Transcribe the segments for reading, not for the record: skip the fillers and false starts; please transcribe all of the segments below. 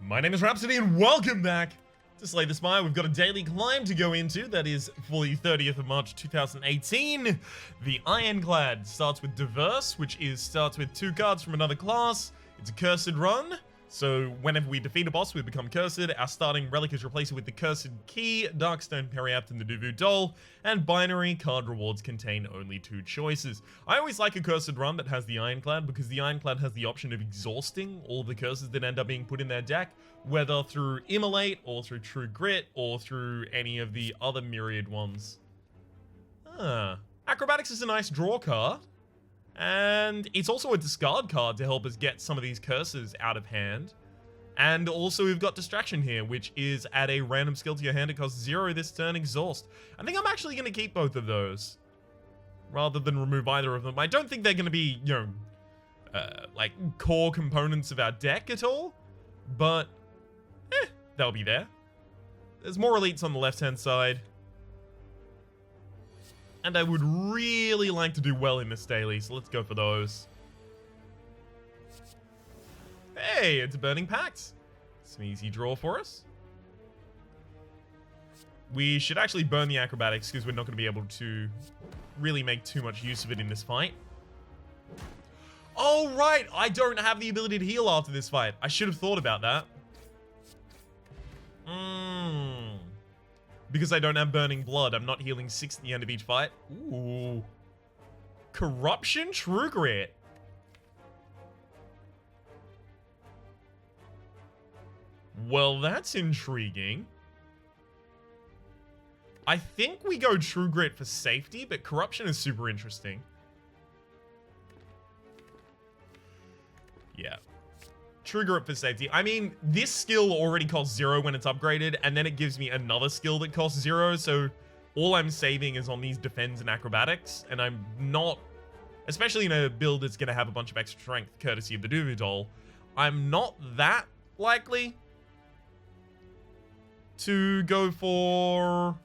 My name is Rhapsody and welcome back to Slay the Spire. We've got a daily climb to go into that is for the 30th of March 2018. The Ironclad starts with Diverse, which starts with 2 cards from another class. It's a cursed run, so whenever we defeat a boss, we become cursed. Our starting relic is replaced with the Cursed Key, Darkstone Periapt, and the Duvu Doll, and binary card rewards contain only 2 choices. I always like a cursed run that has the Ironclad because the Ironclad has the option of exhausting all the curses that end up being put in their deck, whether through Immolate, or through True Grit, or through any of the other myriad ones. Acrobatics is a nice draw card. And it's also a discard card to help us get some of these curses out of hand. And also we've got Distraction here, which is add a random skill to your hand. It costs 0 this turn, Exhaust. I think I'm actually going to keep both of those, rather than remove either of them. I don't think they're going to be, like core components of our deck at all. But, they'll be there. There's more elites on the left-hand side. And I would really like to do well in this daily, so let's go for those. Hey, it's a Burning Pact. It's an easy draw for us. We should actually burn the acrobatics because we're not going to be able to really make too much use of it in this fight. Oh, right. I don't have the ability to heal after this fight. I should have thought about that. Because I don't have Burning Blood, I'm not healing 6 at the end of each fight. Ooh. Corruption True Grit. Well, that's intriguing. I think we go True Grit for safety, but Corruption is super interesting. Yeah. Trigger it for safety. I mean, this skill already costs 0 when it's upgraded, and then it gives me another skill that costs 0, so all I'm saving is on these defense and acrobatics, and I'm not, especially in a build that's going to have a bunch of extra strength courtesy of the Duvu Doll, I'm not that likely to go for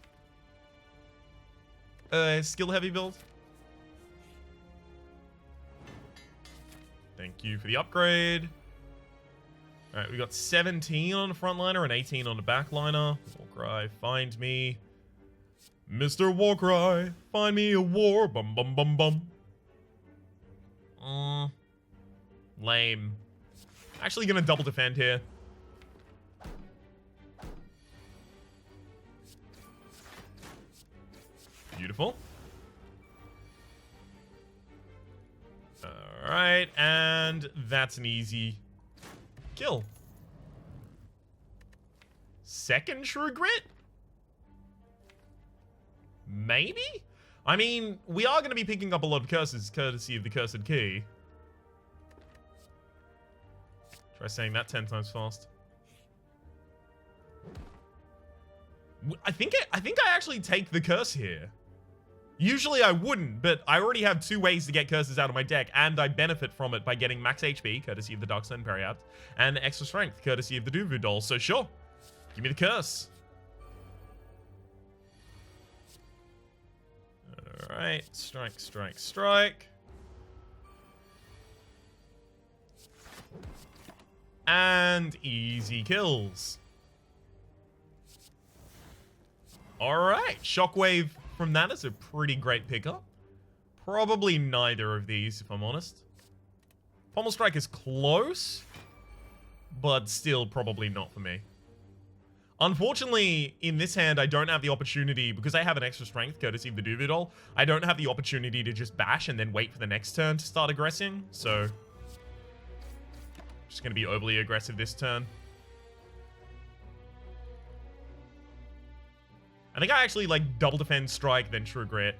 a skill-heavy build. Thank you for the upgrade. Alright, we got 17 on the frontliner and 18 on the backliner. Warcry, find me. Mr. Warcry, find me a war. Bum bum bum bum. Lame. Actually gonna double defend here. Beautiful. Alright, and that's an easy kill. Second True Grit? Maybe? I mean, we are going to be picking up a lot of curses courtesy of the Cursed Key. Try saying that 10 times fast. I think I actually take the curse here. Usually I wouldn't, but I already have 2 ways to get curses out of my deck, and I benefit from it by getting max HP, courtesy of the Darkstone Periapt, and extra strength, courtesy of the Duvu Doll, so sure. Give me the curse. Alright, strike, strike, strike. And easy kills. Alright, Shockwave from that is a pretty great pickup. Probably neither of these, if I'm honest. Pommel Strike is close, but still probably not for me. Unfortunately, in this hand, I don't have the opportunity, because I have an extra strength, courtesy of the Duvu Doll, I don't have the opportunity to just bash and then wait for the next turn to start aggressing, so just going to be overly aggressive this turn. I think I actually like double defend, strike, then True Grit.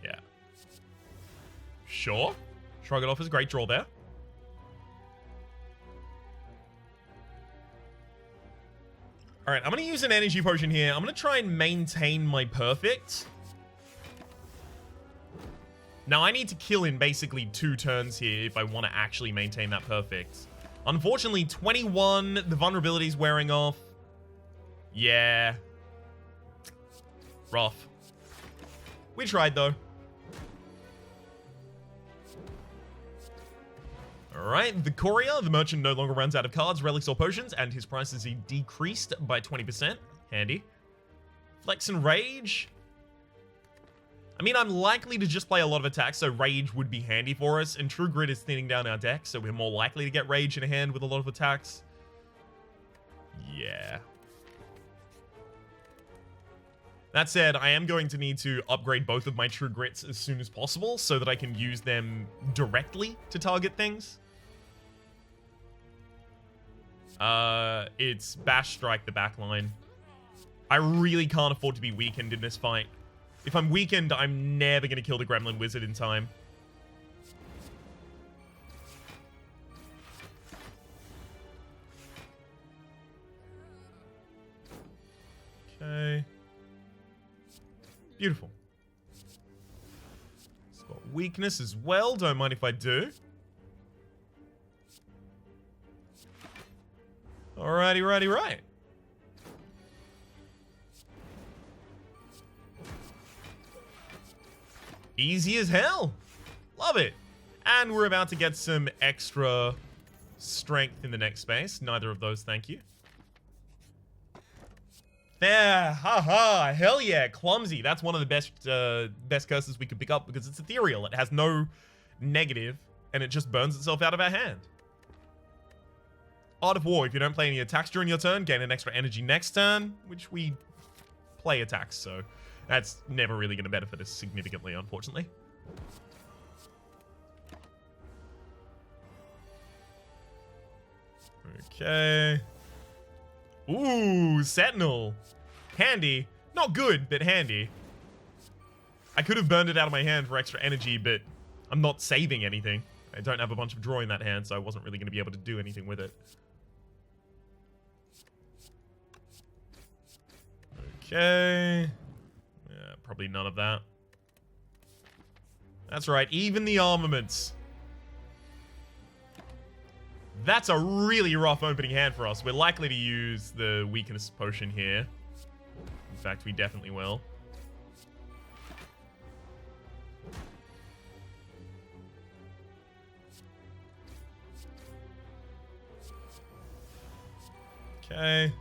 Yeah. Sure. Shrug it off as a great draw there. Alright, I'm going to use an energy potion here. I'm going to try and maintain my perfect. Now, I need to kill in basically 2 turns here if I want to actually maintain that perfect. Unfortunately, 21, the vulnerability's wearing off. Yeah. Rough. We tried, though. Alright, the courier, the merchant no longer runs out of cards, relics, or potions, and his price is decreased by 20%. Handy. Flex and Rage. I mean, I'm likely to just play a lot of attacks, so Rage would be handy for us, and True Grit is thinning down our deck, so we're more likely to get Rage in a hand with a lot of attacks. Yeah. That said, I am going to need to upgrade both of my True Grits as soon as possible so that I can use them directly to target things. It's Bash Strike the backline. I really can't afford to be weakened in this fight. If I'm weakened, I'm never going to kill the Gremlin Wizard in time. Okay. Beautiful. It's got weakness as well. Don't mind if I do. Alrighty, righty, right. Easy as hell. Love it. And we're about to get some extra strength in the next space. Neither of those, thank you. There, haha, hell yeah, Clumsy. That's one of the best curses we could pick up because it's ethereal. It has no negative, and it just burns itself out of our hand. Art of War, if you don't play any attacks during your turn, gain an extra energy next turn, which we play attacks, so that's never really going to benefit us significantly, unfortunately. Okay. Ooh, Sentinel. Handy. Not good, but handy. I could have burned it out of my hand for extra energy, but I'm not saving anything. I don't have a bunch of draw in that hand, so I wasn't really going to be able to do anything with it. Okay. Yeah, probably none of that. That's right, even the armaments. That's a really rough opening hand for us. We're likely to use the weakness potion here. In fact, we definitely will. Okay.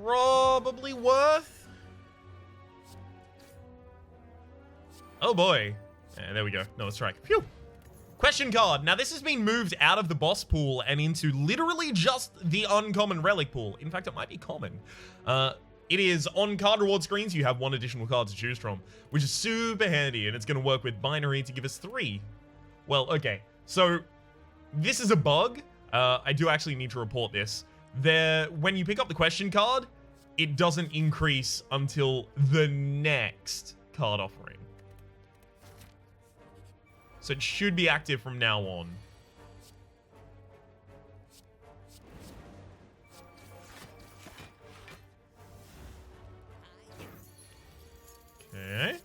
Probably worth. Oh boy. And there we go. No, strike. Phew. Question card. Now, this has been moved out of the boss pool and into literally just the uncommon relic pool. In fact, it might be common. It is on card reward screens. You have one additional card to choose from, which is super handy, and it's going to work with binary to give us 3. Well, okay. So, this is a bug. I do actually need to report this. When you pick up the question card, it doesn't increase until the next card offering. So it should be active from now on. Okay.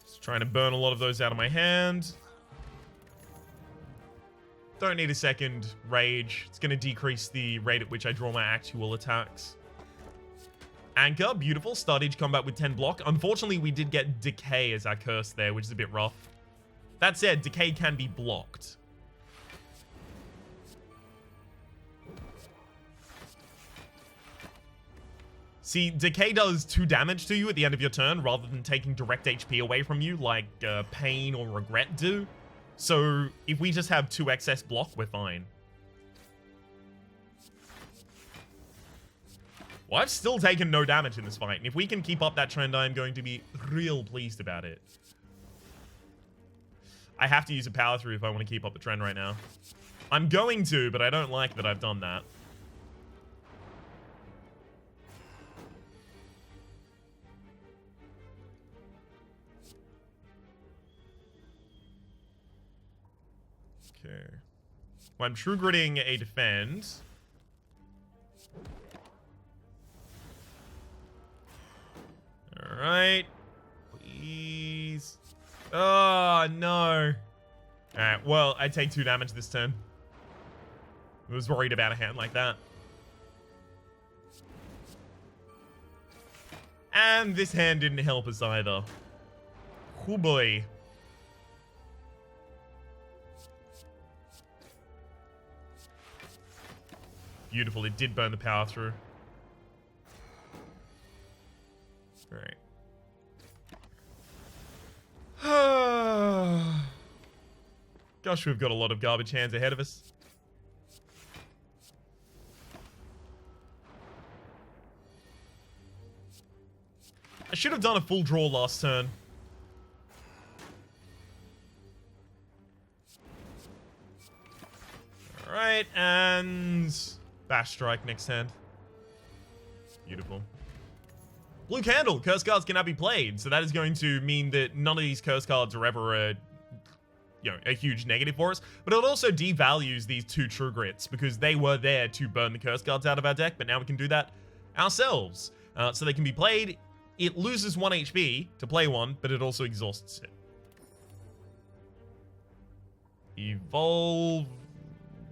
Just trying to burn a lot of those out of my hand. Don't need a second rage. It's going to decrease the rate at which I draw my actual attacks. Anchor, beautiful. Startage combat with 10 block. Unfortunately, we did get Decay as our curse there, which is a bit rough. That said, Decay can be blocked. See, Decay does 2 damage to you at the end of your turn rather than taking direct HP away from you like Pain or Regret do. So, if we just have 2 excess block, we're fine. Well, I've still taken no damage in this fight, and if we can keep up that trend, I'm going to be real pleased about it. I have to use a power through if I want to keep up the trend right now. I'm going to, but I don't like that I've done that. Okay. Well, I'm true gritting a defend. Alright. Please. Oh, no. Alright, well, I take 2 damage this turn. I was worried about a hand like that. And this hand didn't help us either. Oh boy. Beautiful, it did burn the power through. Alright. Gosh, we've got a lot of garbage hands ahead of us. I should have done a full draw last turn. Alright, and Bash Strike next hand. Beautiful. Blue Candle. Curse cards cannot be played. So that is going to mean that none of these curse cards are ever a huge negative for us. But it also devalues these 2 True Grits because they were there to burn the curse cards out of our deck. But now we can do that ourselves. So they can be played. It loses 1 HP to play one, but it also exhausts it. Evolve.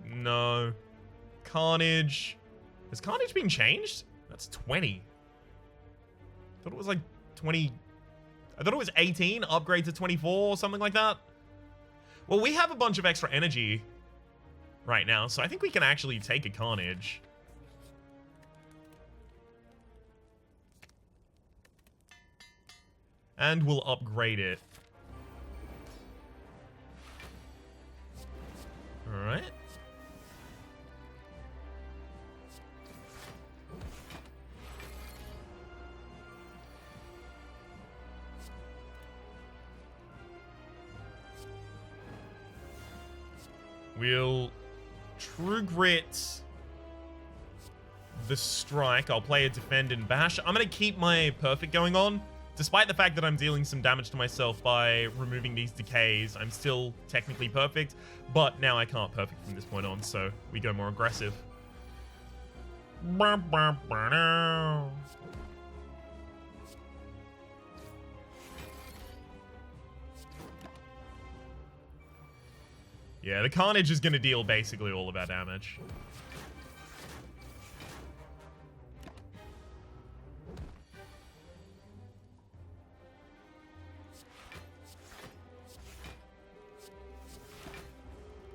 No. Carnage. Has Carnage been changed? That's 20. I thought it was like 20. I thought it was 18, upgrade to 24 or something like that. Well, we have a bunch of extra energy right now, so I think we can actually take a Carnage. And we'll upgrade it. Alright. We'll True Grit the Strike. I'll play a Defend and Bash. I'm going to keep my Perfect going on. Despite the fact that I'm dealing some damage to myself by removing these decays, I'm still technically perfect. But now I can't perfect from this point on, so we go more aggressive. Yeah, the Carnage is going to deal basically all of our damage.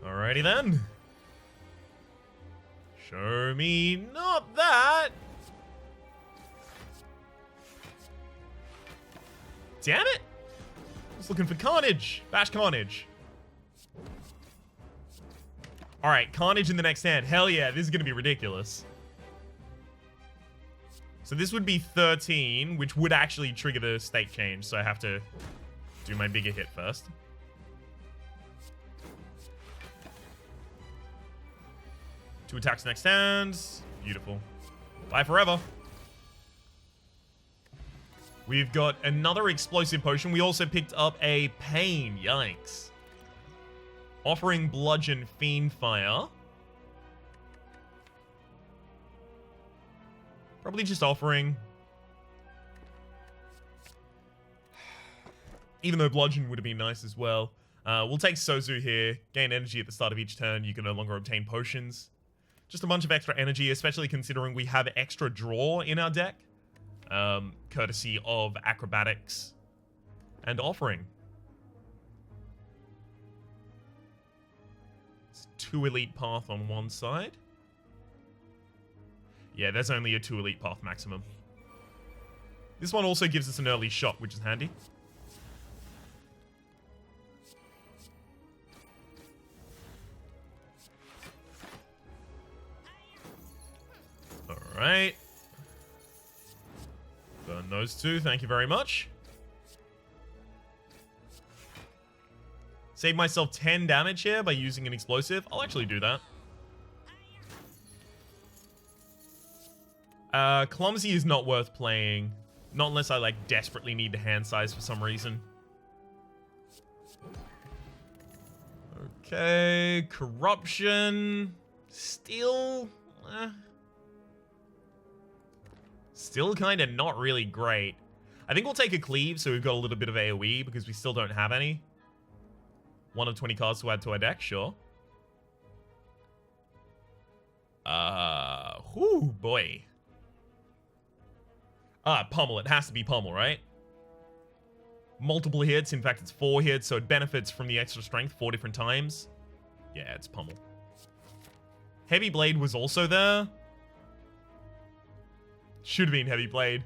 Alrighty then. Show me not that. Damn it. I was looking for Carnage. Bash Carnage. Alright, Carnage in the next hand. Hell yeah, this is going to be ridiculous. So this would be 13, which would actually trigger the state change. So I have to do my bigger hit first. Two attacks next hand. Beautiful. Bye forever. We've got another explosive potion. We also picked up a pain. Yikes. Offering Bludgeon Fiend Fire. Probably just offering. Even though Bludgeon would have been nice as well. We'll take Sozu here. Gain energy at the start of each turn. You can no longer obtain potions. Just a bunch of extra energy, especially considering we have extra draw in our deck. Courtesy of Acrobatics and Offering. It's 2 Elite Path on one side. Yeah, there's only a 2 Elite Path maximum. This one also gives us an early shot, which is handy. Alright. Burn those two, thank you very much. Save myself 10 damage here by using an explosive. I'll actually do that. Clumsy is not worth playing. Not unless I, like, desperately need the hand size for some reason. Okay, Corruption. Still... Still kind of not really great. I think we'll take a Cleave, so we've got a little bit of AoE, because we still don't have any. 1 of 20 cards to add to our deck, sure. Whew, boy. Pummel. It has to be Pummel, right? Multiple hits. In fact, it's 4 hits, so it benefits from the extra strength 4 different times. Yeah, it's Pummel. Heavy Blade was also there. Should have been Heavy Blade.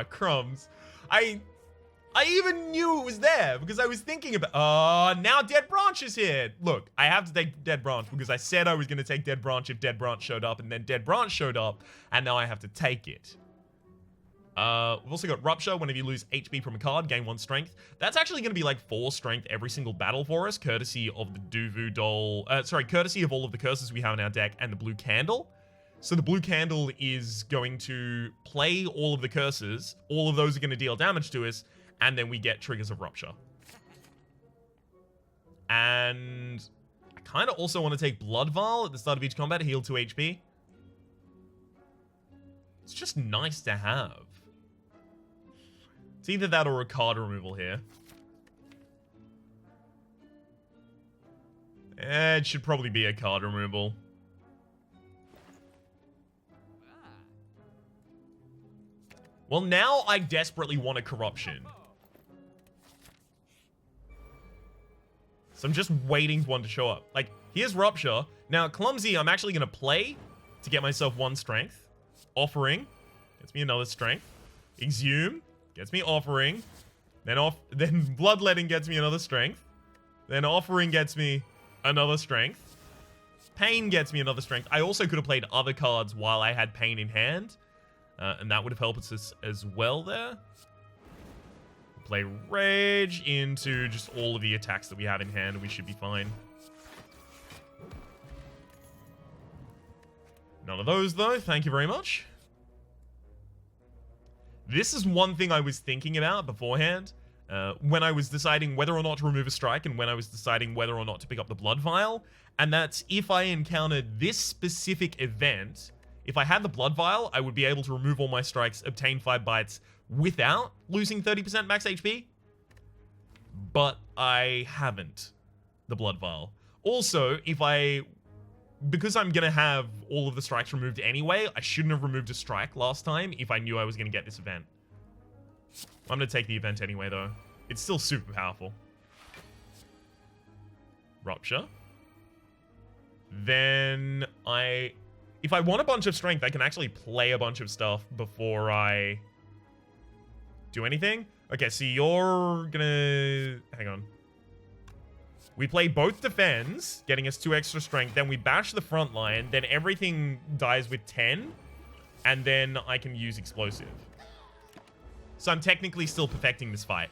Crumbs. I even knew it was there because I was thinking about... now Dead Branch is here. Look, I have to take Dead Branch because I said I was going to take Dead Branch if Dead Branch showed up, and then Dead Branch showed up, and now I have to take it. We've also got Rupture. Whenever you lose HP from a card, gain 1 strength. That's actually going to be like 4 strength every single battle for us, courtesy of the Duvu Doll. Courtesy of all of the curses we have in our deck and the Blue Candle. So the Blue Candle is going to play all of the curses. All of those are going to deal damage to us, and then we get triggers of Rupture. And I kind of also want to take Blood Vial at the start of each combat to heal 2 HP. It's just nice to have. It's either that or a card removal here. It should probably be a card removal. Well, now I desperately want a Corruption. So I'm just waiting for one to show up. Like, here's Rupture. Now, Clumsy, I'm actually going to play to get myself 1 strength. Offering gets me another strength. Exhume gets me Offering. Then Bloodletting gets me another strength. Then Offering gets me another strength. Pain gets me another strength. I also could have played other cards while I had Pain in hand. And that would have helped us as well there. Play Rage into just all of the attacks that we have in hand, and we should be fine. None of those, though. Thank you very much. This is one thing I was thinking about beforehand. When I was deciding whether or not to remove a strike and when I was deciding whether or not to pick up the Blood Vial. And that's if I encountered this specific event, if I had the Blood Vial, I would be able to remove all my strikes, obtain 5 bites without losing 30% max HP. But I haven't the Blood Vial. Also, because I'm going to have all of the strikes removed anyway, I shouldn't have removed a strike last time if I knew I was going to get this event. I'm going to take the event anyway, though. It's still super powerful. Rupture. Then if I want a bunch of strength, I can actually play a bunch of stuff before I do anything. Okay, so you're gonna... Hang on. We play both defends, getting us 2 extra strength. Then we bash the front line. Then everything dies with 10. And then I can use explosive. So I'm technically still perfecting this fight.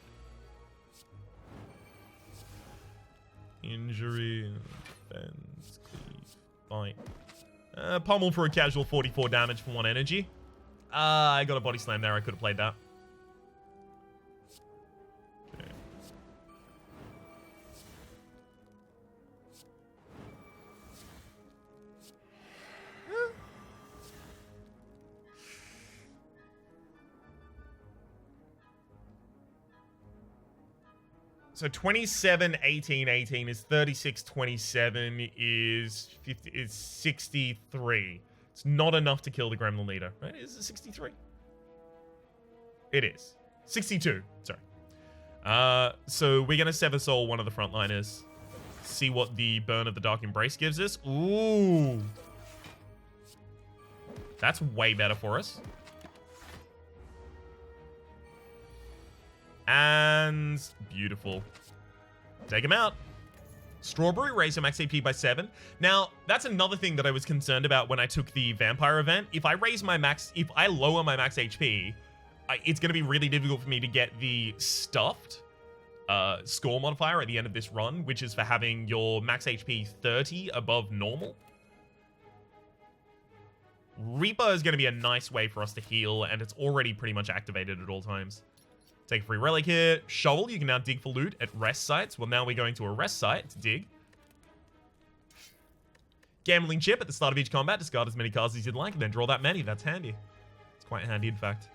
Injury, defense, cleave, fight. Pummel for a casual 44 damage for 1 energy. I got a body slam there. I could have played that. Okay. So 27, 18, 18 is 36, 27 is 50, is 63. It's not enough to kill the Gremlin Leader, right? Is it 63? It is. 62, sorry. So we're going to Sever Soul one of the frontliners. See what the Burn of the Dark Embrace gives us. Ooh. That's way better for us. And beautiful. Take him out. Strawberry, raise your max HP by 7. Now, that's another thing that I was concerned about when I took the vampire event. If I lower my max HP, it's going to be really difficult for me to get the stuffed score modifier at the end of this run, which is for having your max HP 30 above normal. Reaper is going to be a nice way for us to heal, and it's already pretty much activated at all times. Take a free relic here. Shovel, you can now dig for loot at rest sites. Well, now we're going to a rest site to dig. Gambling chip at the start of each combat. Discard as many cards as you'd like, and then draw that many. That's handy. It's quite handy, in fact.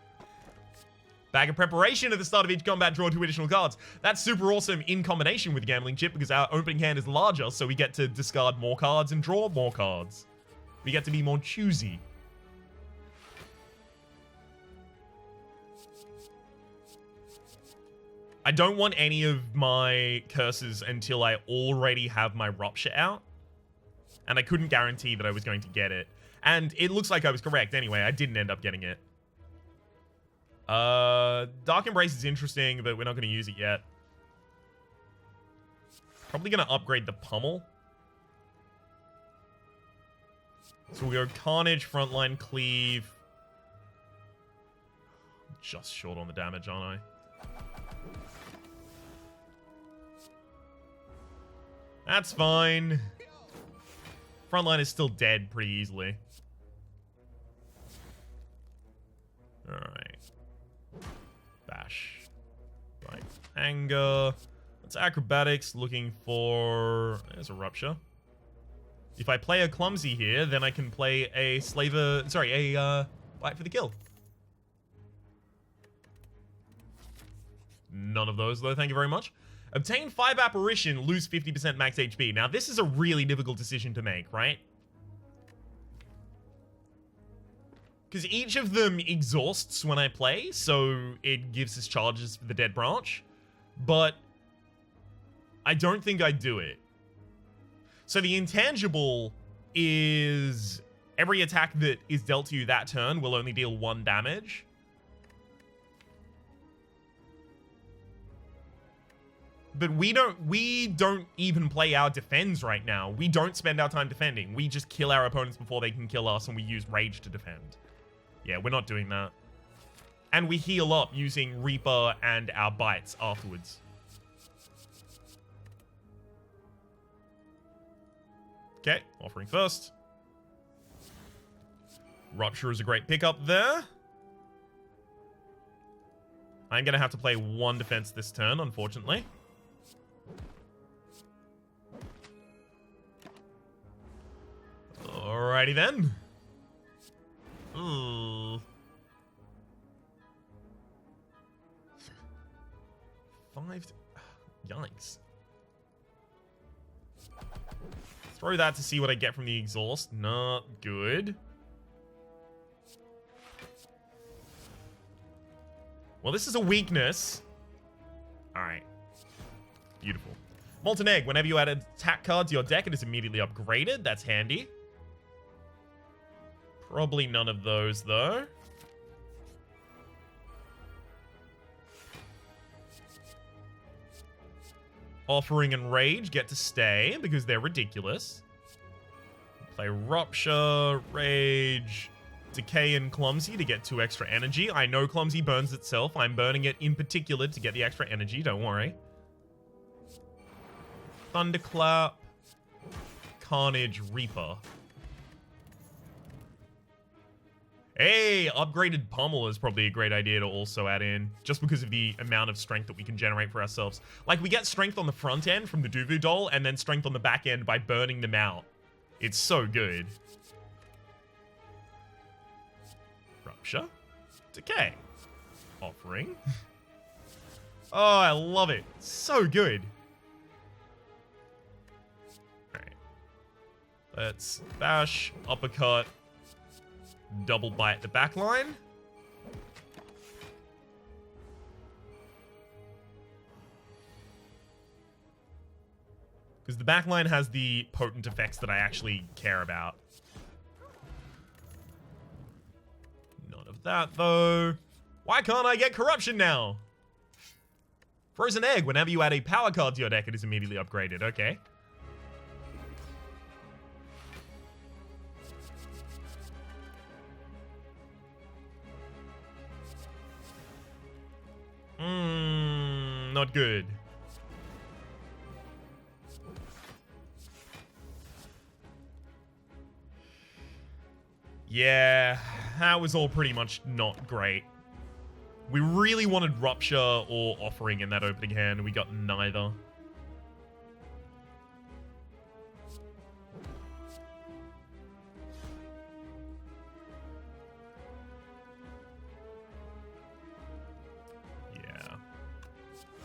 Bag of preparation at the start of each combat. Draw 2 additional cards. That's super awesome in combination with gambling chip because our opening hand is larger, so we get to discard more cards and draw more cards. We get to be more choosy. I don't want any of my curses until I already have my Rupture out. And I couldn't guarantee that I was going to get it. And it looks like I was correct anyway. I didn't end up getting it. Dark Embrace is interesting, but we're not going to use it yet. Probably going to upgrade the Pummel. So we'll go Carnage, Frontline, Cleave. Just short on the damage, aren't I? That's fine. Frontline is still dead pretty easily. Alright. Bash. Right. Anger. That's Acrobatics, looking for... There's a Rupture. If I play a Clumsy here, then I can play a Slaver... Sorry, a Bite for the Kill. None of those, though. Thank you very much. Obtain 5 Apparition, lose 50% max HP. Now, this is a really difficult decision to make, right? Because each of them exhausts when I play, so it gives us charges for the Dead Branch. But I don't think I do it. So the Intangible is every attack that is dealt to you that turn will only deal 1 damage. But we don't even play our defends right now. We don't spend our time defending. We just kill our opponents before they can kill us, and we use Rage to defend. Yeah, we're not doing that. And we heal up using Reaper and our bites afterwards. Okay, offering first. Rupture is a great pickup there. I'm going to have to play 1 defense this turn, unfortunately. Alrighty then. Ooh. 5. Yikes. Throw that to see what I get from the exhaust. Not good. Well, this is a weakness. Alright. Beautiful. Molten Egg. Whenever you add an attack card to your deck, it is immediately upgraded. That's handy. Probably none of those, though. Offering and Rage get to stay because they're ridiculous. Play Rupture, Rage, Decay, and Clumsy to get 2 extra energy. I know Clumsy burns itself. I'm burning it in particular to get the extra energy. Don't worry. Thunderclap, Carnage, Reaper. Hey, upgraded Pummel is probably a great idea to also add in, just because of the amount of strength that we can generate for ourselves. Like, we get strength on the front end from the Duvu doll, and then strength on the back end by burning them out. It's so good. Rupture. Decay. Offering. Oh, I love it. So good. Alright. Let's bash, uppercut, double bite the back line. Because the back line has the potent effects that I actually care about. None of that, though. Why can't I get Corruption now? Frozen Egg. Whenever you add a power card to your deck, it is immediately upgraded. Okay. Not good. Yeah, that was all pretty much not great. We really wanted Rupture or Offering in that opening hand, and we got neither.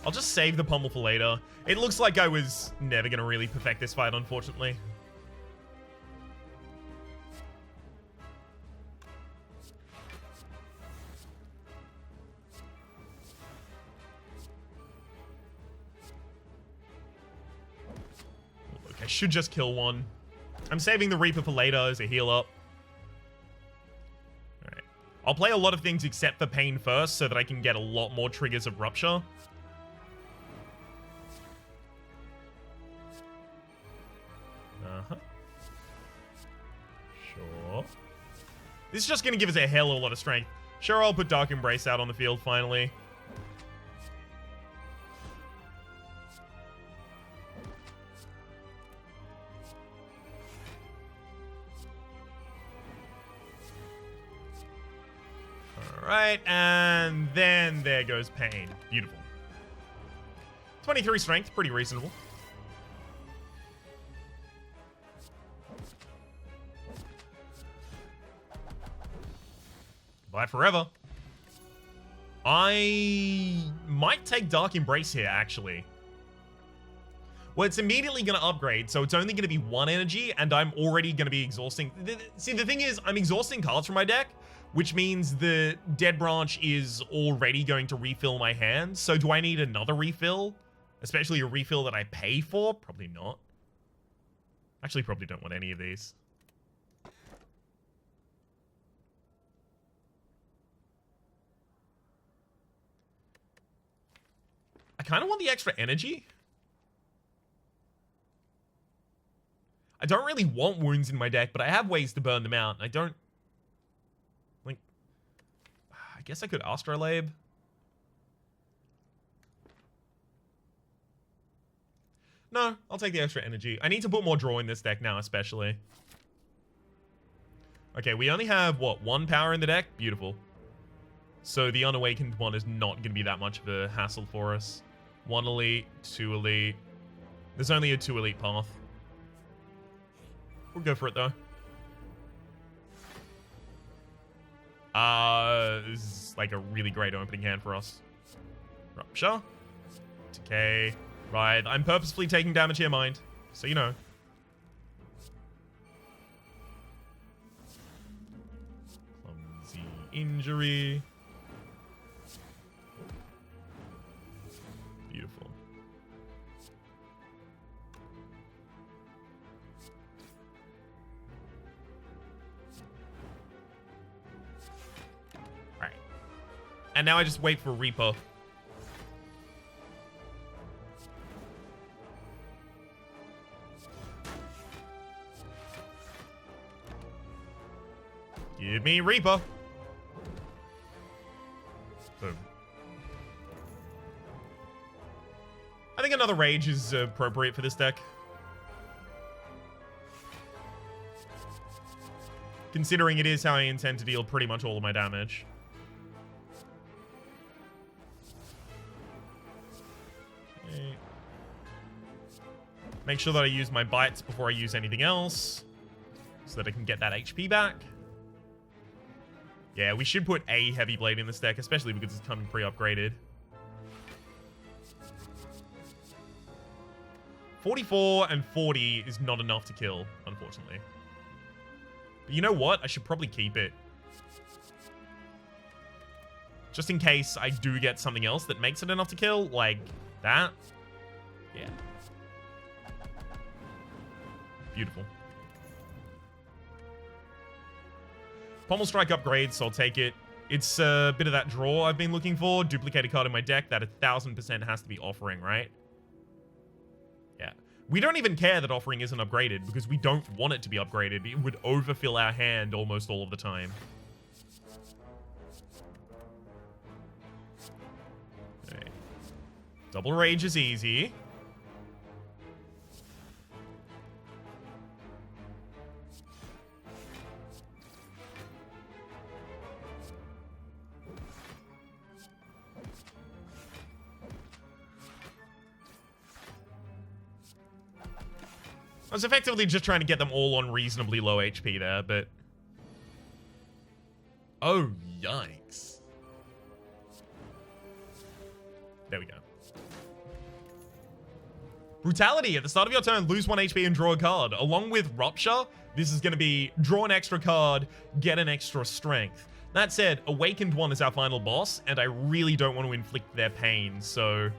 I'll just save the Pummel for later. It looks like I was never going to really perfect this fight, unfortunately. should just kill one. I'm saving the Reaper for later as a heal up. Alright. I'll play a lot of things except for Pain first so that I can get a lot more triggers of Rupture. Uh-huh. Sure. This is just going to give us a hell of a lot of strength. Sure, I'll put Dark Embrace out on the field finally. Alright, and then there goes Pain. Beautiful. 23 strength, pretty reasonable. Bye forever. I might take Dark Embrace here, actually. Well, it's immediately going to upgrade, so it's only going to be 1 energy, and I'm already going to be exhausting. See, the thing is, I'm exhausting cards from my deck, which means the Dead Branch is already going to refill my hand. So do I need another refill? Especially a refill that I pay for? Probably not. Actually, probably don't want any of these. I kind of want the extra energy. I don't really want wounds in my deck, but I have ways to burn them out. I don't... Like... I guess I could Astrolabe. No, I'll take the extra energy. I need to put more draw in this deck now, especially. Okay, we only have, what, 1 power in the deck? Beautiful. So the Unawakened one is not going to be that much of a hassle for us. 1 elite, 2 elite. There's only a 2 elite path. We'll go for it, though. This is like a really great opening hand for us. Rupture. Decay. Right, I'm purposefully taking damage here, mind. So you know. Clumsy injury. Beautiful. Alright. And now I just wait for Reaper. Give me Reaper. Boom. I think another Rage is appropriate for this deck. Considering it is how I intend to deal pretty much all of my damage. Okay. Make sure that I use my bites before I use anything else, so that I can get that HP back. Yeah, we should put a Heavy Blade in this deck, especially because it's coming pre-upgraded. 44 and 40 is not enough to kill, unfortunately. But you know what? I should probably keep it. Just in case I do get something else that makes it enough to kill, like that. Yeah. Beautiful. Pommel Strike upgrades, so I'll take it. It's a bit of that draw I've been looking for. Duplicate a card in my deck that 1000% has to be Offering, right? Yeah. We don't even care that Offering isn't upgraded because we don't want it to be upgraded. It would overfill our hand almost all of the time. Okay. Double Rage is easy. I was effectively just trying to get them all on reasonably low HP there, but... Oh, yikes. There we go. Brutality. At the start of your turn, lose 1 HP and draw a card. Along with Rupture, this is going to be draw an extra card, get an extra strength. That said, Awakened one is our final boss, and I really don't want to inflict their pain, so...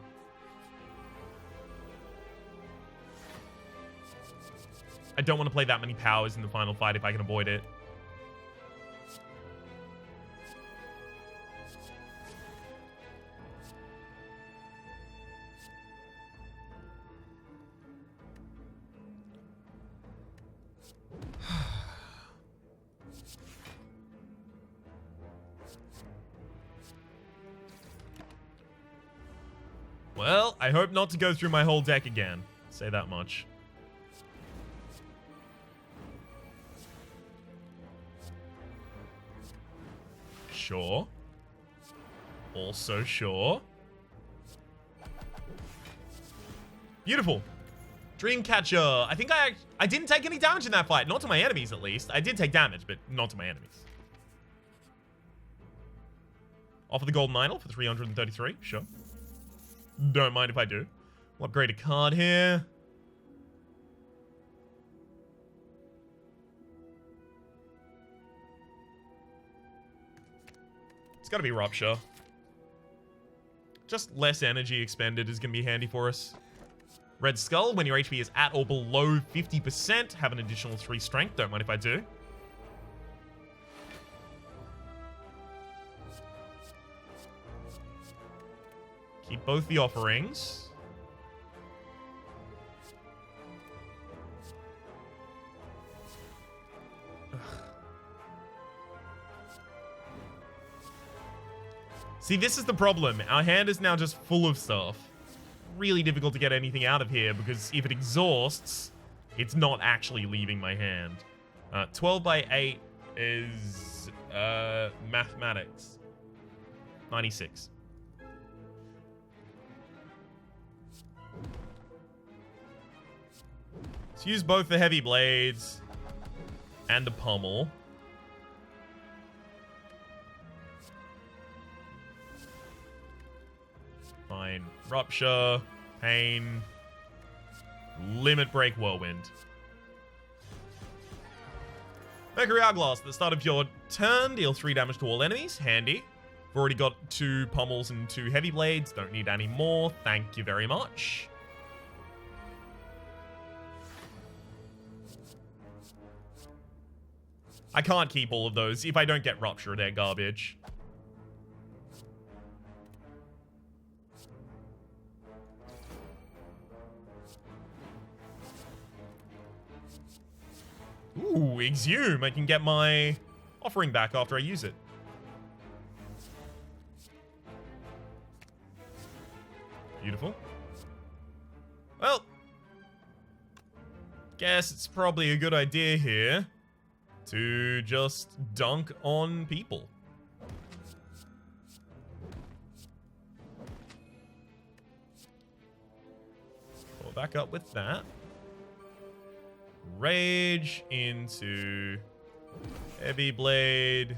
I don't want to play that many powers in the final fight if I can avoid it. Well, I hope not to go through my whole deck again. Say that much. Sure. Also sure. Beautiful. Dreamcatcher. I think I didn't take any damage in that fight. Not to my enemies, at least. I did take damage, but not to my enemies. Offer the golden idol for 333. Sure. Don't mind if I do. We'll upgrade a card here. It's got to be Rupture. Just less energy expended is going to be handy for us. Red Skull, when your HP is at or below 50%, have an additional 3 strength. Don't mind if I do. Keep both the offerings. Ugh. See, this is the problem. Our hand is now just full of stuff. Really difficult to get anything out of here because if it exhausts, it's not actually leaving my hand. 12 by 8 is mathematics. 96. Let's use both the heavy blades and the pommel. Fine. Rupture, Pain, Limit Break, Whirlwind. Mercury Hourglass. At the start of your turn, deal 3 damage to all enemies. Handy. We've already got 2 pommels and 2 heavy blades. Don't need any more. Thank you very much. I can't keep all of those. If I don't get Rupture, they're garbage. Ooh, Exhume. I can get my offering back after I use it. Beautiful. Well, guess it's probably a good idea here to just dunk on people. Pull back up with that. Rage into Heavy Blade.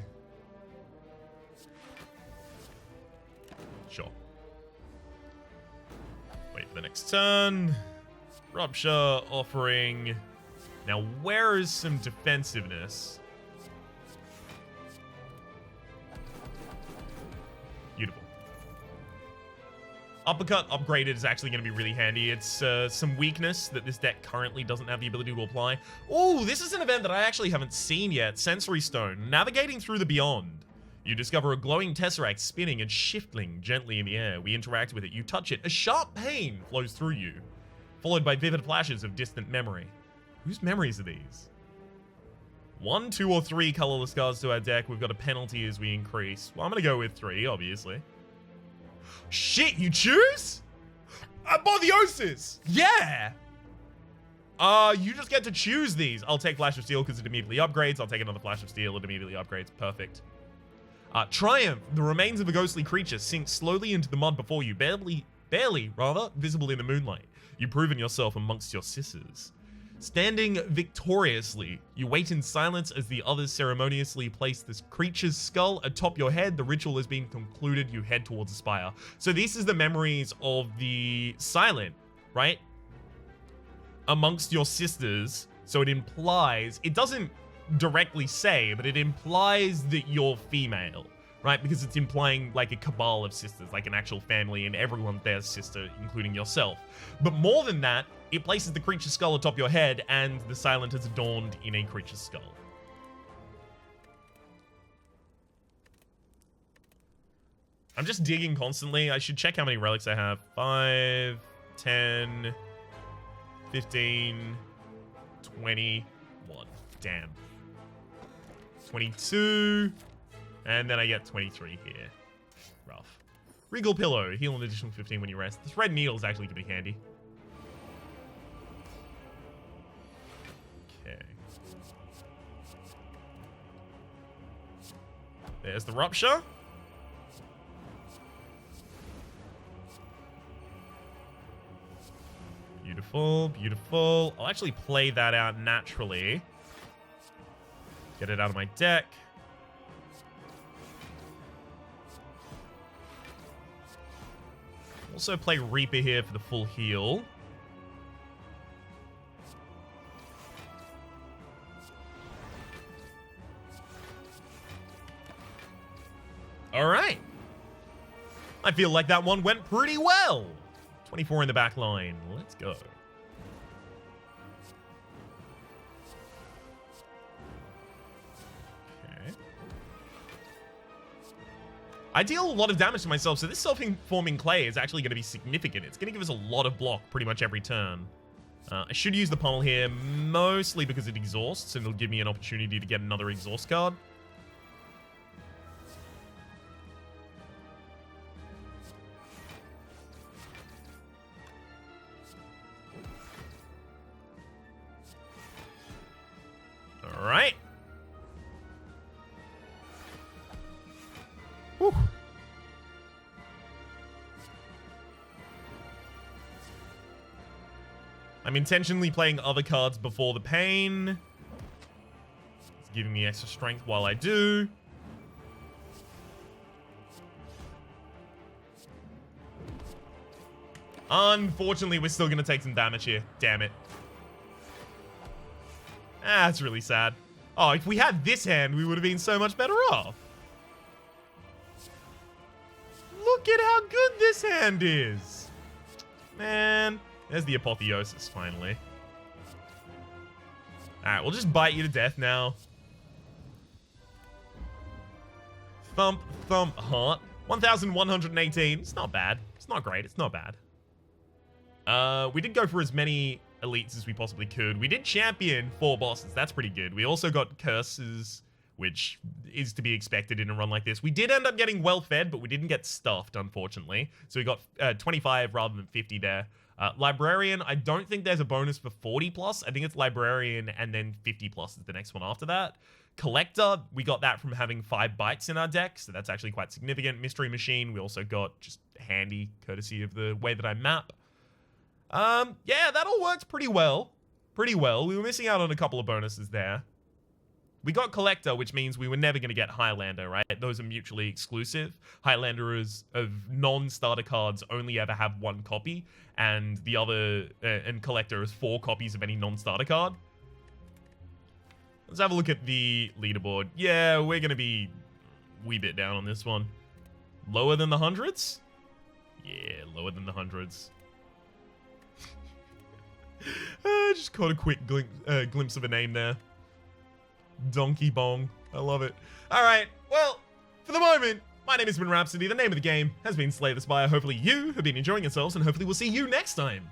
Sure. Wait for the next turn. Rupture, offering. Now, where is some defensiveness? Beautiful. Uppercut upgraded is actually going to be really handy. It's some weakness that this deck currently doesn't have the ability to apply. Oh, this is an event that I actually haven't seen yet. Sensory Stone. Navigating through the beyond. You discover a glowing tesseract spinning and shifting gently in the air. We interact with it. You touch it. A sharp pain flows through you, followed by vivid flashes of distant memory. Whose memories are these? 1, 2, or 3 colorless cards to our deck. We've got a penalty as we increase. Well, I'm going to go with 3, obviously. Shit, you choose? Apotheosis! Yeah! You just get to choose these. I'll take Flash of Steel because it immediately upgrades. I'll take another Flash of Steel. It immediately upgrades. Perfect. Triumph. The remains of a ghostly creature sink slowly into the mud before you, barely, visible in the moonlight. You've proven yourself amongst your sisters. Standing victoriously, you wait in silence as the others ceremoniously place this creature's skull atop your head. The ritual has been concluded. You head towards the spire. So this is the memories of the silent, right? Amongst your sisters. So it implies, it doesn't directly say, but it implies that you're female, right? Because it's implying like a cabal of sisters, like an actual family, and everyone there's sister, including yourself. But more than that, it places the creature's skull atop your head, and the silent is adorned in a creature's skull. I'm just digging constantly. I should check how many relics I have. 5, 10, 15, 21. Damn. 22. And then I get 23 here. Rough. Regal Pillow. Heal an additional 15 when you rest. This red needle is actually going to be handy. Okay. There's the Rupture. Beautiful, beautiful. I'll actually play that out naturally. Get it out of my deck. Also play Reaper here for the full heal. Alright. I feel like that one went pretty well. 24 in the back line. Let's go. Okay. I deal a lot of damage to myself, so this self-forming clay is actually going to be significant. It's going to give us a lot of block pretty much every turn. I should use the pummel here, mostly because it exhausts, and it'll give me an opportunity to get another exhaust card. Alright. Whew. I'm intentionally playing other cards before the pain. It's giving me extra strength while I do. Unfortunately, we're still going to take some damage here. Damn it. Ah, that's really sad. Oh, if we had this hand, we would have been so much better off. Look at how good this hand is. Man, there's the apotheosis, finally. Alright, we'll just bite you to death now. Thump, thump, heart. 1,118. It's not bad. It's not great. It's not bad. We did go for as many elites as we possibly could. We did champion 4 bosses. That's pretty good. We also got curses, which is to be expected in a run like this. We did end up getting well fed, but we didn't get stuffed, unfortunately. So we got 25 rather than 50 there. Librarian, I don't think there's a bonus for 40 plus. I think it's Librarian and then 50 plus is the next one after that. Collector, we got that from having 5 bites in our deck, so that's actually quite significant. Mystery Machine, we also got just handy, courtesy of the way that I map. Yeah, that all works pretty well. Pretty well. We were missing out on a couple of bonuses there. We got Collector, which means we were never going to get Highlander, right? Those are mutually exclusive. Highlander is of non-starter cards only ever have 1 copy, and the other, and Collector is 4 copies of any non-starter card. Let's have a look at the leaderboard. Yeah, we're going to be a wee bit down on this one. Lower than the hundreds? Yeah, lower than the hundreds. Just caught a quick glimpse of a name there. Donkey Bong. I love it. Alright, well, for the moment, my name has been Rhapsody. The name of the game has been Slay the Spire. Hopefully you have been enjoying yourselves, and hopefully we'll see you next time.